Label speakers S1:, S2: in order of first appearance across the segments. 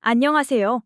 S1: 안녕하세요.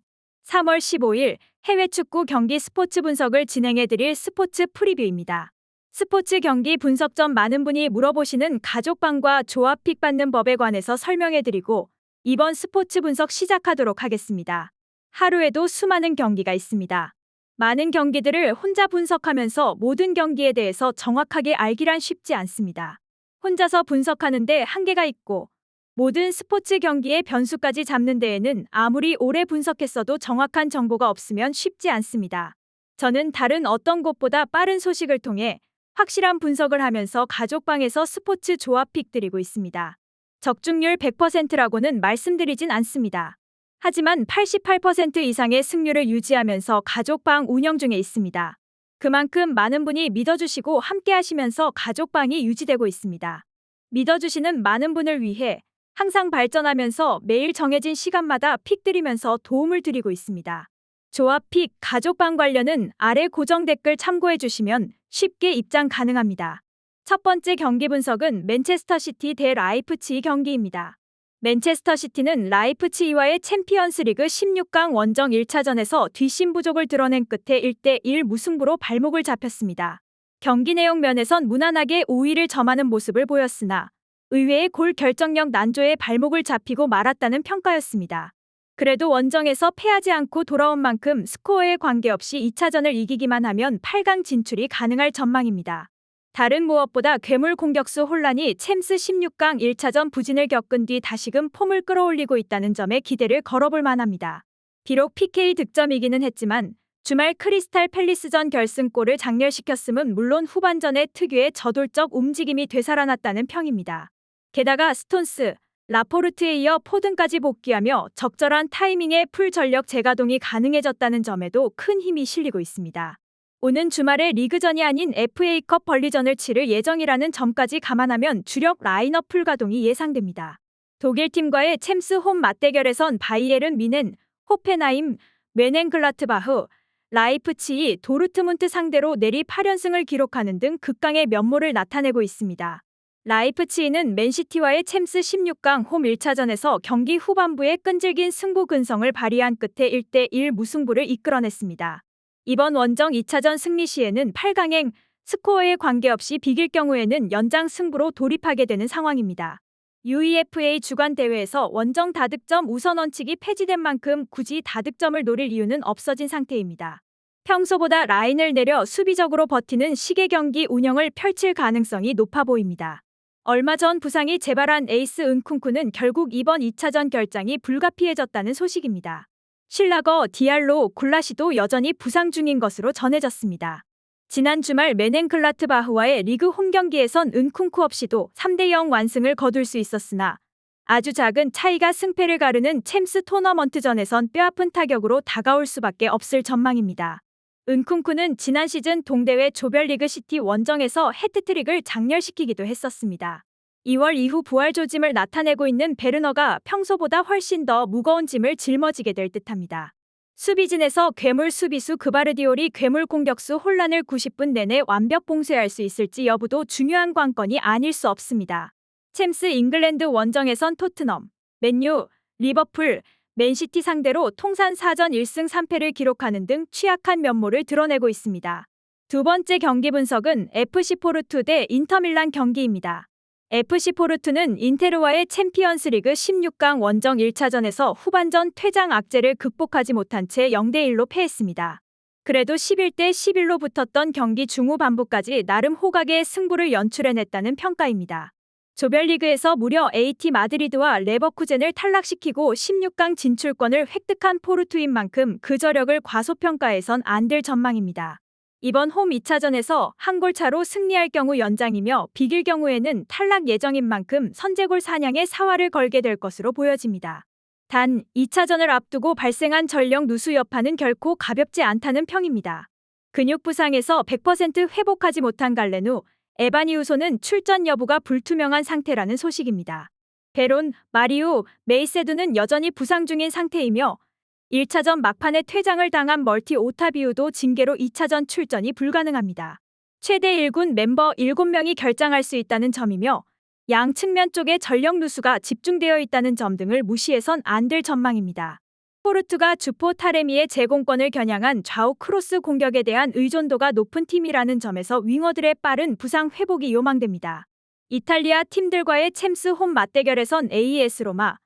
S1: 3월 15일 해외 축구 경기 스포츠 분석을 진행해드릴 스포츠 프리뷰입니다. 스포츠 경기 분석 전 많은 분이 물어보시는 가족방과 조합픽 받는 법에 관해서 설명해드리고 이번 스포츠 분석 시작하도록 하겠습니다. 하루에도 수많은 경기가 있습니다. 많은 경기들을 혼자 분석하면서 모든 경기에 대해서 정확하게 알기란 쉽지 않습니다. 혼자서 분석하는데 한계가 있고 모든 스포츠 경기의 변수까지 잡는 데에는 아무리 오래 분석했어도 정확한 정보가 없으면 쉽지 않습니다. 저는 다른 어떤 곳보다 빠른 소식을 통해 확실한 분석을 하면서 가족방에서 스포츠 조합픽 드리고 있습니다. 적중률 100%라고는 말씀드리진 않습니다. 하지만 88% 이상의 승률을 유지하면서 가족방 운영 중에 있습니다. 그만큼 많은 분이 믿어주시고 함께 하시면서 가족방이 유지되고 있습니다. 믿어주시는 많은 분을 위해 항상 발전하면서 매일 정해진 시간마다 픽 드리면서 도움을 드리고 있습니다. 조합 픽, 가족방 관련은 아래 고정 댓글 참고해 주시면 쉽게 입장 가능합니다. 첫 번째 경기 분석은 맨체스터 시티 대 라이프치히 경기입니다. 맨체스터 시티는 라이프치히와의 챔피언스 리그 16강 원정 1차전에서 뒷심 부족을 드러낸 끝에 1대1 무승부로 발목을 잡혔습니다. 경기 내용 면에선 무난하게 우위를 점하는 모습을 보였으나 의외의 골 결정력 난조에 발목을 잡히고 말았다는 평가였습니다. 그래도 원정에서 패하지 않고 돌아온 만큼 스코어에 관계없이 2차전을 이기기만 하면 8강 진출이 가능할 전망입니다. 다른 무엇보다 괴물 공격수 혼란이 챔스 16강 1차전 부진을 겪은 뒤 다시금 폼을 끌어올리고 있다는 점에 기대를 걸어볼 만합니다. 비록 PK 득점이기는 했지만 주말 크리스탈 팰리스전 결승골을 장렬시켰음은 물론 후반전에 특유의 저돌적 움직임이 되살아났다는 평입니다. 게다가 스톤스, 라포르트에 이어 포든까지 복귀하며 적절한 타이밍에 풀 전력 재가동이 가능해졌다는 점에도 큰 힘이 실리고 있습니다. 오는 주말에 리그전이 아닌 FA컵 벌리전을 치를 예정이라는 점까지 감안하면 주력 라인업 풀가동이 예상됩니다. 독일팀과의 챔스 홈 맞대결에선 바이에른 미넨, 호펜하임, 뛻헨글라트바흐, 라이프치히, 도르트문트 상대로 내리 8연승을 기록하는 등 극강의 면모를 나타내고 있습니다. 라이프치히는 맨시티와의 챔스 16강 홈 1차전에서 경기 후반부에 끈질긴 승부 근성을 발휘한 끝에 1대1 무승부를 이끌어냈습니다. 이번 원정 2차전 승리 시에는 8강행, 스코어에 관계없이 비길 경우에는 연장 승부로 돌입하게 되는 상황입니다. UEFA 주간 대회에서 원정 다득점 우선 원칙이 폐지된 만큼 굳이 다득점을 노릴 이유는 없어진 상태입니다. 평소보다 라인을 내려 수비적으로 버티는 식의 경기 운영을 펼칠 가능성이 높아 보입니다. 얼마 전 부상이 재발한 에이스 은쿤쿠는 결국 이번 2차전 결장이 불가피해졌다는 소식입니다. 실라거, 디알로, 굴라시도 여전히 부상 중인 것으로 전해졌습니다. 지난 주말 뛻헨글라트바흐와의 리그 홈 경기에선 은쿤쿠 없이도 3대0 완승을 거둘 수 있었으나 아주 작은 차이가 승패를 가르는 챔스 토너먼트전에선 뼈아픈 타격으로 다가올 수밖에 없을 전망입니다. 은쿤쿠는 지난 시즌 동대회 조별리그 시티 원정에서 해트트릭을 장렬시키기도 했었습니다. 2월 이후 부활 조짐을 나타내고 있는 베르너가 평소보다 훨씬 더 무거운 짐을 짊어지게 될 듯합니다. 수비진에서 괴물 수비수 그바르디올이 괴물 공격수 혼란을 90분 내내 완벽 봉쇄할 수 있을지 여부도 중요한 관건이 아닐 수 없습니다. 챔스 잉글랜드 원정에선 토트넘, 맨유, 리버풀, 맨시티 상대로 통산 4전 1승 3패를 기록하는 등 취약한 면모를 드러내고 있습니다. 두 번째 경기 분석은 FC 포르투 대 인터밀란 경기입니다. FC 포르투는 인테르와의 챔피언스 리그 16강 원정 1차전에서 후반전 퇴장 악재를 극복하지 못한 채 0대1로 패했습니다. 그래도 11대 11로 붙었던 경기 중후반부까지 나름 호각의 승부를 연출해냈다는 평가입니다. 조별리그에서 무려 AT 마드리드와 레버쿠젠을 탈락시키고 16강 진출권을 획득한 포르투인 만큼 그 저력을 과소평가해선 안 될 전망입니다. 이번 홈 2차전에서 한 골 차로 승리할 경우 연장이며 비길 경우에는 탈락 예정인 만큼 선제골 사냥에 사활을 걸게 될 것으로 보여집니다. 단 2차전을 앞두고 발생한 전력 누수 여파는 결코 가볍지 않다는 평입니다. 근육 부상에서 100% 회복하지 못한 갈레누, 에바니우소는 출전 여부가 불투명한 상태라는 소식입니다. 베론, 마리우, 메이세두는 여전히 부상 중인 상태이며 1차전 막판에 퇴장을 당한 멀티 오타비우도 징계로 2차전 출전이 불가능합니다. 최대 1군 멤버 7명이 결장할 수 있다는 점이며 양 측면 쪽에 전력 누수가 집중되어 있다는 점 등을 무시해선 안 될 전망입니다. 포르투가 주포 타레미의 제공권을 겨냥한 좌우 크로스 공격에 대한 의존도가 높은 팀이라는 점에서 윙어들의 빠른 부상 회복이 요망됩니다. 이탈리아 팀들과의 챔스 홈 맞대결에선 AS 로마,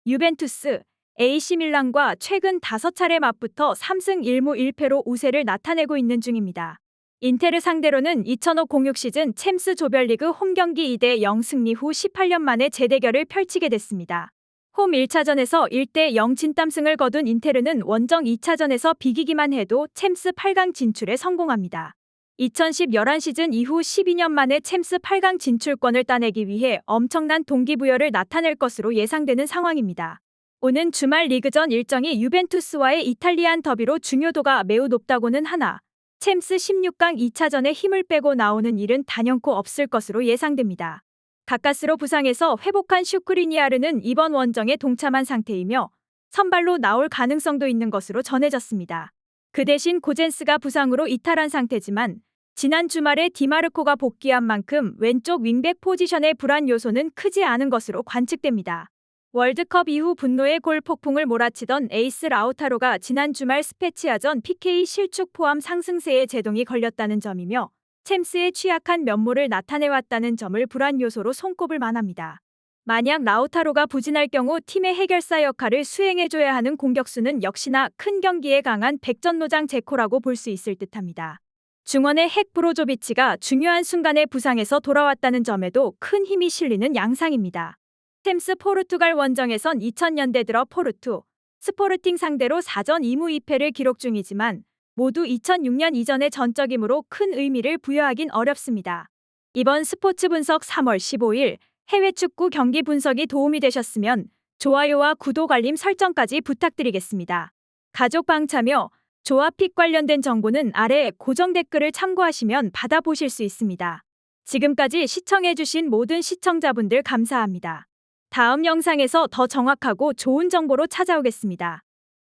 S1: 유벤투스, AC 밀란과 최근 5차례 맞붙어 3승 1무 1패로 우세를 나타내고 있는 중입니다. 인테르 상대로는 2005-06 시즌 챔스 조별리그 홈경기 2대0 승리 후 18년 만에 재대결을 펼치게 됐습니다. 홈 1차전에서 1대0 진땀승을 거둔 인테르는 원정 2차전에서 비기기만 해도 챔스 8강 진출에 성공합니다. 2010-11 시즌 이후 12년 만에 챔스 8강 진출권을 따내기 위해 엄청난 동기부여를 나타낼 것으로 예상되는 상황입니다. 오는 주말 리그전 일정이 유벤투스와의 이탈리안 더비로 중요도가 매우 높다고는 하나 챔스 16강 2차전에 힘을 빼고 나오는 일은 단연코 없을 것으로 예상됩니다. 가까스로 부상에서 회복한 슈크리니아르는 이번 원정에 동참한 상태이며 선발로 나올 가능성도 있는 것으로 전해졌습니다. 그 대신 고젠스가 부상으로 이탈한 상태지만 지난 주말에 디마르코가 복귀한 만큼 왼쪽 윙백 포지션의 불안 요소는 크지 않은 것으로 관측됩니다. 월드컵 이후 분노의 골 폭풍을 몰아치던 에이스 라우타로가 지난 주말 스페치아전 PK 실축 포함 상승세에 제동이 걸렸다는 점이며 챔스의 취약한 면모를 나타내왔다는 점을 불안 요소로 손꼽을 만합니다. 만약 라우타로가 부진할 경우 팀의 해결사 역할을 수행해줘야 하는 공격수는 역시나 큰 경기에 강한 백전노장 제코라고 볼 수 있을 듯합니다. 중원의 핵 브로조비치가 중요한 순간에 부상에서 돌아왔다는 점에도 큰 힘이 실리는 양상입니다. 챔스 포르투갈 원정에선 2000년대 들어 포르투, 스포르팅 상대로 4전 2무 2패를 기록 중이지만 모두 2006년 이전의 전적이므로 큰 의미를 부여하긴 어렵습니다. 이번 스포츠 분석 3월 15일 해외 축구 경기 분석이 도움이 되셨으면 좋아요와 구독 알림 설정까지 부탁드리겠습니다. 가족방 참여, 조합픽 관련된 정보는 아래 고정 댓글을 참고하시면 받아보실 수 있습니다. 지금까지 시청해주신 모든 시청자분들 감사합니다. 다음 영상에서 더 정확하고 좋은 정보로 찾아오겠습니다.